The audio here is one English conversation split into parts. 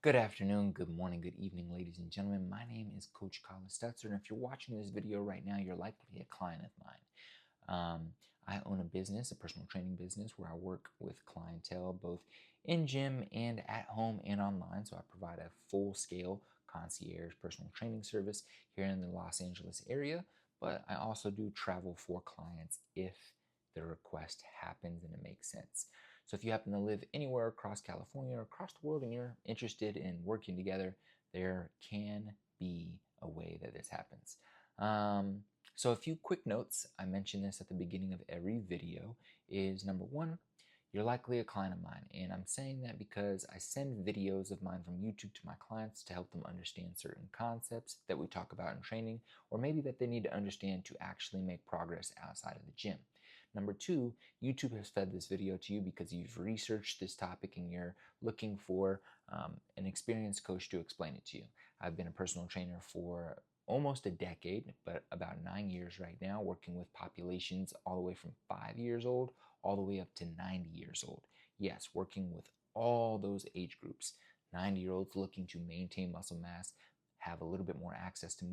Good afternoon, good morning, good evening, ladies and gentlemen. My name is Coach Collis Stutzer, and if you're watching this video right now, you're likely a client of mine. I own a business, a personal training business, where I work with clientele both in gym and at home and online. So I provide a full-scale concierge personal training service here in the Los Angeles area, but I also do travel for clients if the request happens and it makes sense. So if you happen to live anywhere across California or across the world and you're interested in working together, there can be a way that this happens. So a few quick notes, I mention this at the beginning of every video, is number one, you're likely a client of mine. And I'm saying that because I send videos of mine from YouTube to my clients to help them understand certain concepts that we talk about in training, or maybe that they need to understand to actually make progress outside of the gym. Number two, YouTube has fed this video to you because you've researched this topic and you're looking for an experienced coach to explain it to you. I've been a personal trainer for almost a decade, but about 9 years right now, working with populations all the way from 5 years old all the way up to 90 years old. Yes, working with all those age groups. 90-year-olds looking to maintain muscle mass, have a little bit more access to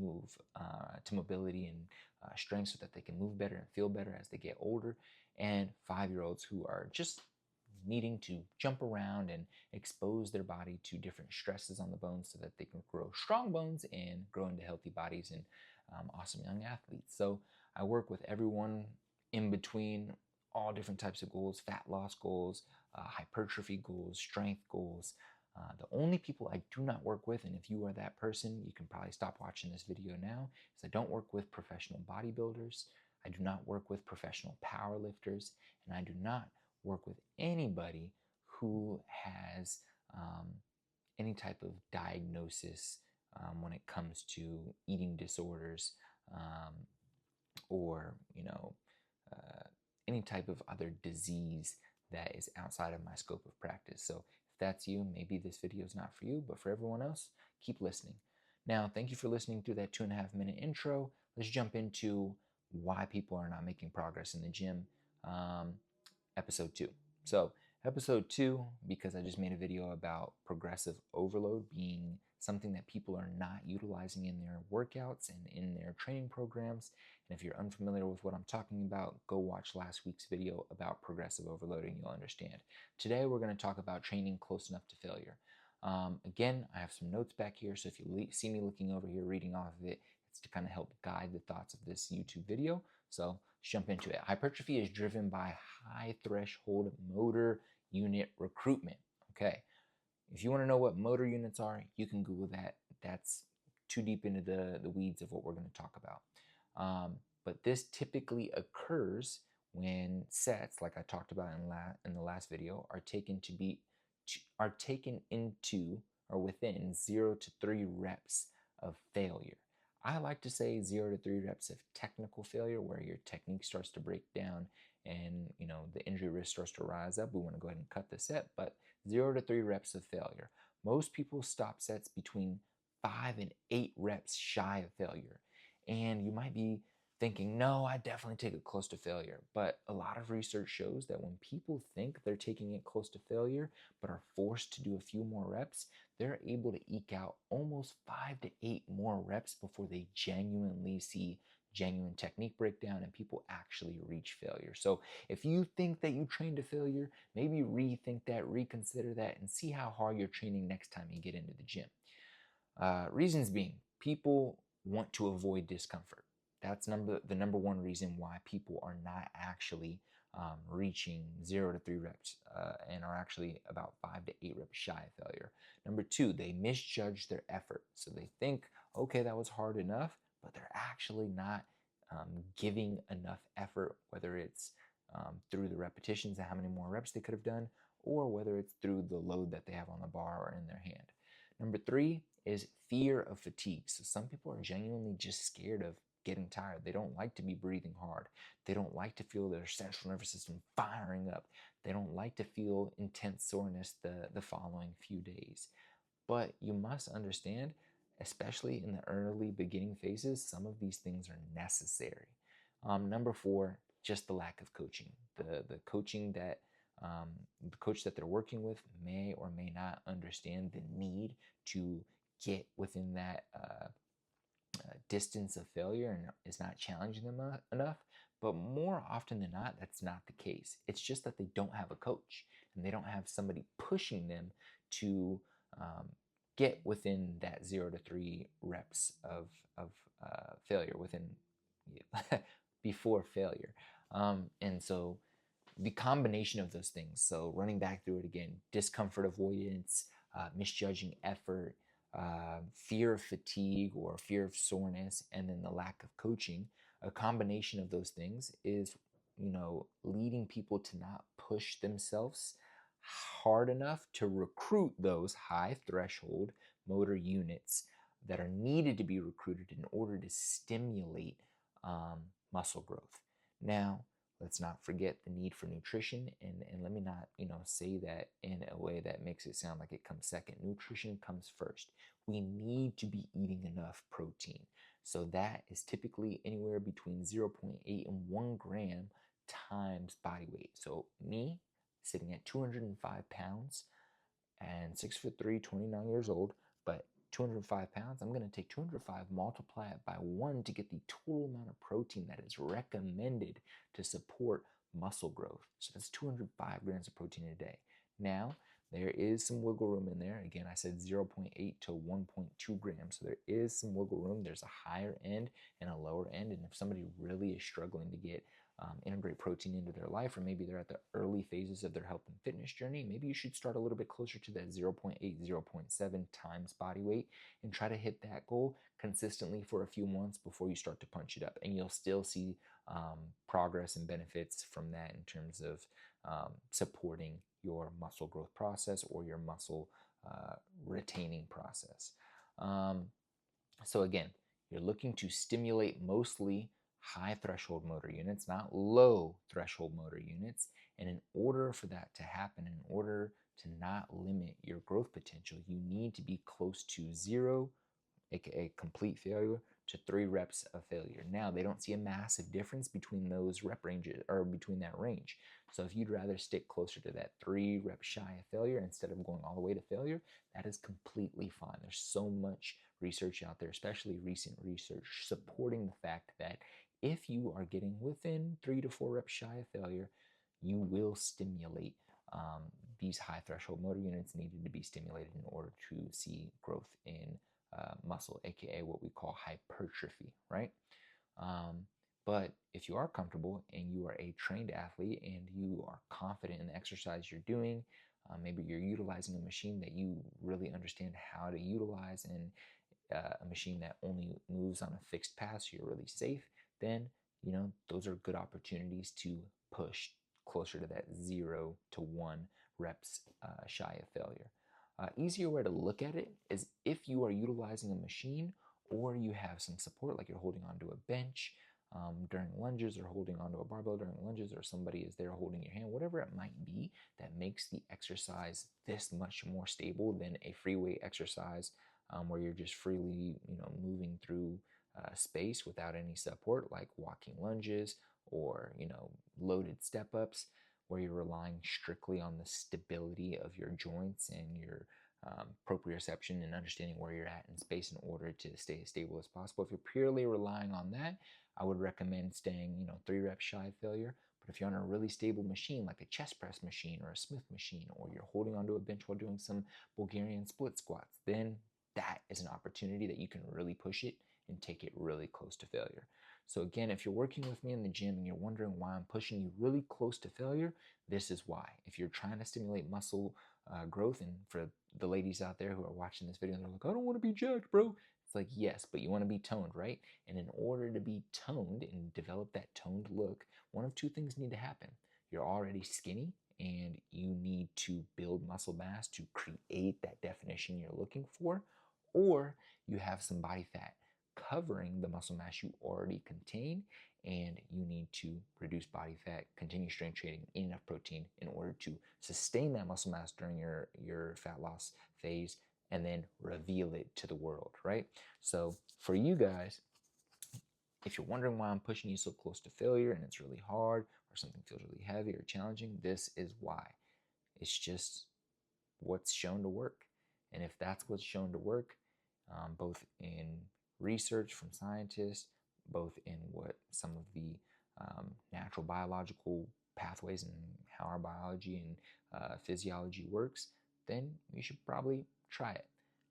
mobility and strength so that they can move better and feel better as they get older, and 5-year-olds who are just needing to jump around and expose their body to different stresses on the bones so that they can grow strong bones and grow into healthy bodies and awesome young athletes. So I work with everyone in between, all different types of goals: fat loss goals, hypertrophy goals, strength goals. The only people I do not work with, and if you are that person, you can probably stop watching this video now, is I don't work with professional bodybuilders, I do not work with professional powerlifters, and I do not work with anybody who has any type of diagnosis when it comes to eating disorders, um, or uh, any type of other disease that is outside of my scope of practice. So if that's you, maybe this video is not for you, but for everyone else, keep listening. Now, thank you for listening through that 2.5 minute intro. Let's jump into why people are not making progress in the gym. Episode 2. So episode 2, because I just made a video about progressive overload being something that people are not utilizing in their workouts and in their training programs. And if you're unfamiliar with what I'm talking about, go watch last week's video about progressive overloading. You'll understand. Today, we're going to talk about training close enough to failure. Again, I have some notes back here, so if you see me looking over here reading off of it, it's to kind of help guide the thoughts of this YouTube video. So let's jump into it. Hypertrophy is driven by high threshold motor unit recruitment. Okay. If you want to know what motor units are, you can Google that. That's too deep into the weeds of what we're going to talk about. But this typically occurs when sets, like I talked about in the last video, are taken into or within 0 to 3 reps of failure. I like to say 0 to 3 reps of technical failure, where your technique starts to break down and the injury risk starts to rise up. We want to go ahead and cut the set, but 0 to 3 reps of failure. Most people stop sets between 5 and 8 reps shy of failure. And you might be thinking, no, I definitely take it close to failure. But a lot of research shows that when people think they're taking it close to failure, but are forced to do a few more reps, they're able to eke out almost 5 to 8 more reps before they genuinely see genuine technique breakdown and people actually reach failure. So if you think that you trained to failure, maybe rethink that, reconsider that, and see how hard you're training next time you get into the gym. Reasons being, people want to avoid discomfort. That's the number one reason why people are not actually reaching 0 to 3 reps and are actually about 5 to 8 reps shy of failure. Number two, they misjudge their effort. So they think, okay, that was hard enough, but they're actually not giving enough effort, whether it's through the repetitions and how many more reps they could have done, or whether it's through the load that they have on the bar or in their hand. Number three is fear of fatigue. So some people are genuinely just scared of getting tired. They don't like to be breathing hard. They don't like to feel their central nervous system firing up. They don't like to feel intense soreness the following few days. But you must understand, especially in the early beginning phases, some of these things are necessary. Number four, just the lack of coaching. The coaching that The coach that they're working with may or may not understand the need to get within that distance of failure and is not challenging them enough. But more often than not, that's not the case. It's just that they don't have a coach and they don't have somebody pushing them to get within that 0 to 3 reps of failure within before failure. And so the combination of those things, so running back through it again, discomfort avoidance, misjudging effort, fear of fatigue or fear of soreness, and then the lack of coaching, a combination of those things is, leading people to not push themselves hard enough to recruit those high threshold motor units that are needed to be recruited in order to stimulate muscle growth. Now, let's not forget the need for nutrition, and let me not, say that in a way that makes it sound like it comes second. Nutrition comes first. We need to be eating enough protein. So that is typically anywhere between 0.8 and 1 gram times body weight. So me, sitting at 205 pounds and 6'3", 29 years old, but 205 pounds, I'm going to take 205, multiply it by 1 to get the total amount of protein that is recommended to support muscle growth. So that's 205 grams of protein a day. Now, there is some wiggle room in there. Again, I said 0.8 to 1.2 grams. So there is some wiggle room. There's a higher end and a lower end. And if somebody really is struggling to get integrate protein into their life, or maybe they're at the early phases of their health and fitness journey, maybe you should start a little bit closer to that 0.8, 0.7 times body weight and try to hit that goal consistently for a few months before you start to punch it up. And you'll still see progress and benefits from that in terms of supporting your muscle growth process or your muscle retaining process. So again, you're looking to stimulate mostly high threshold motor units, not low threshold motor units. And in order for that to happen, in order to not limit your growth potential, you need to be close to 0, aka complete failure, to 3 reps of failure. Now, they don't see a massive difference between those rep ranges, or between that range. So if you'd rather stick closer to that 3 reps shy of failure instead of going all the way to failure, that is completely fine. There's so much research out there, especially recent research, supporting the fact that if you are getting within 3 to 4 reps shy of failure, you will stimulate these high threshold motor units needed to be stimulated in order to see growth in muscle, aka what we call hypertrophy, right? But if you are comfortable and you are a trained athlete and you are confident in the exercise you're doing, maybe you're utilizing a machine that you really understand how to utilize, and a machine that only moves on a fixed path, so you're really safe, then those are good opportunities to push closer to that 0 to 1 reps shy of failure. Easier way to look at it is if you are utilizing a machine or you have some support, like you're holding onto a bench during lunges, or holding onto a barbell during lunges, or somebody is there holding your hand, whatever it might be that makes the exercise this much more stable than a free weight exercise where you're just freely moving through space without any support, like walking lunges or loaded step ups, where you're relying strictly on the stability of your joints and your proprioception and understanding where you're at in space in order to stay as stable as possible. If you're purely relying on that, I would recommend staying 3 reps shy of failure. But if you're on a really stable machine, like a chest press machine or a Smith machine, or you're holding onto a bench while doing some Bulgarian split squats, then that is an opportunity that you can really push it and take it really close to failure. So again, if you're working with me in the gym and you're wondering why I'm pushing you really close to failure, this is why. If you're trying to stimulate muscle growth, and for the ladies out there who are watching this video and they're like, I don't want to be jacked, bro. It's like, yes, but you want to be toned, right? And in order to be toned and develop that toned look, one of 2 things need to happen. You're already skinny and you need to build muscle mass to create that definition you're looking for, or you have some body fat covering the muscle mass you already contain, and you need to reduce body fat, continue strength training, eat enough protein in order to sustain that muscle mass during your fat loss phase, and then reveal it to the world, right? So for you guys, if you're wondering why I'm pushing you so close to failure and it's really hard, or something feels really heavy or challenging, this is why. It's just what's shown to work. And if that's what's shown to work, both in research from scientists, both in what some of the natural biological pathways and how our biology and physiology works, then you should probably try it.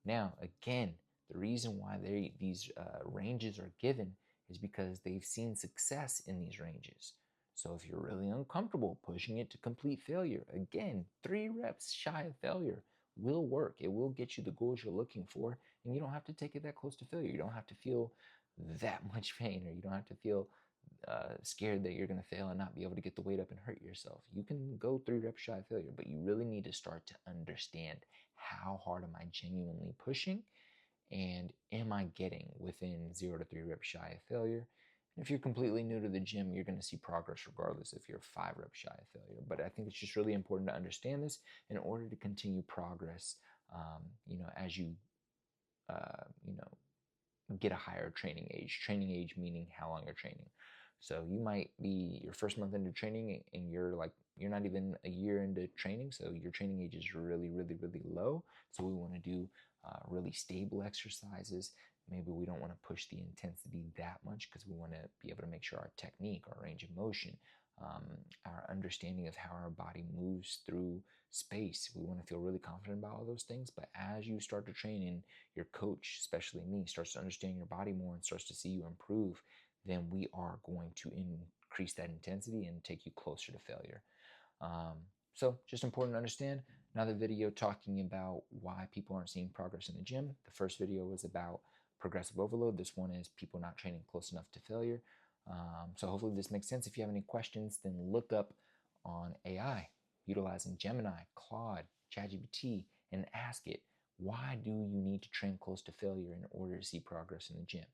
Now, again, the reason why these ranges are given is because they've seen success in these ranges. So if you're really uncomfortable pushing it to complete failure, again, 3 reps shy of failure will work. It will get you the goals you're looking for, and you don't have to take it that close to failure. You don't have to feel that much pain, or you don't have to feel scared that you're going to fail and not be able to get the weight up and hurt yourself. You can go 3 reps shy of failure, but you really need to start to understand how hard am I genuinely pushing, and am I getting within 0 to 3 reps shy of failure. And if you're completely new to the gym, you're going to see progress regardless if you're 5 reps shy of failure. But I think it's just really important to understand this in order to continue progress, as you, get a higher training age. Training age meaning how long you're training. So you might be your first month into training and you're not even a year into training, so your training age is really, really, really low. So we want to do really stable exercises. Maybe we don't want to push the intensity that much because we want to be able to make sure our technique, our range of motion, our understanding of how our body moves through space. We want to feel really confident about all those things. But as you start to train and your coach, especially me, starts to understand your body more and starts to see you improve, then we are going to increase that intensity and take you closer to failure. So just important to understand. Another video talking about why people aren't seeing progress in the gym. The first video was about progressive overload. This one is people not training close enough to failure. So hopefully this makes sense. If you have any questions, then look up on AI, utilizing Gemini, Claude, ChatGPT, and ask it, why do you need to train close to failure in order to see progress in the gym?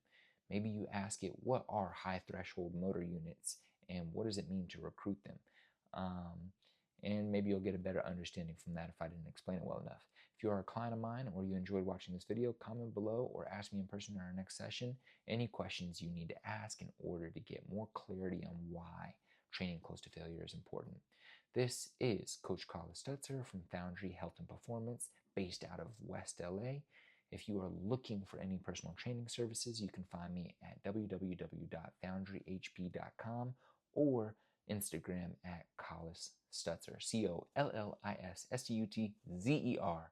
Maybe you ask it, what are high threshold motor units and what does it mean to recruit them? And maybe you'll get a better understanding from that if I didn't explain it well enough. If you are a client of mine or you enjoyed watching this video, comment below or ask me in person in our next session any questions you need to ask in order to get more clarity on why training close to failure is important. This is Coach Collis Stutzer from Foundry Health and Performance, based out of West LA. If you are looking for any personal training services, you can find me at www.foundryhp.com or Instagram at Collis Stutzer, COLLISSTUTZER.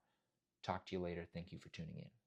Talk to you later. Thank you for tuning in.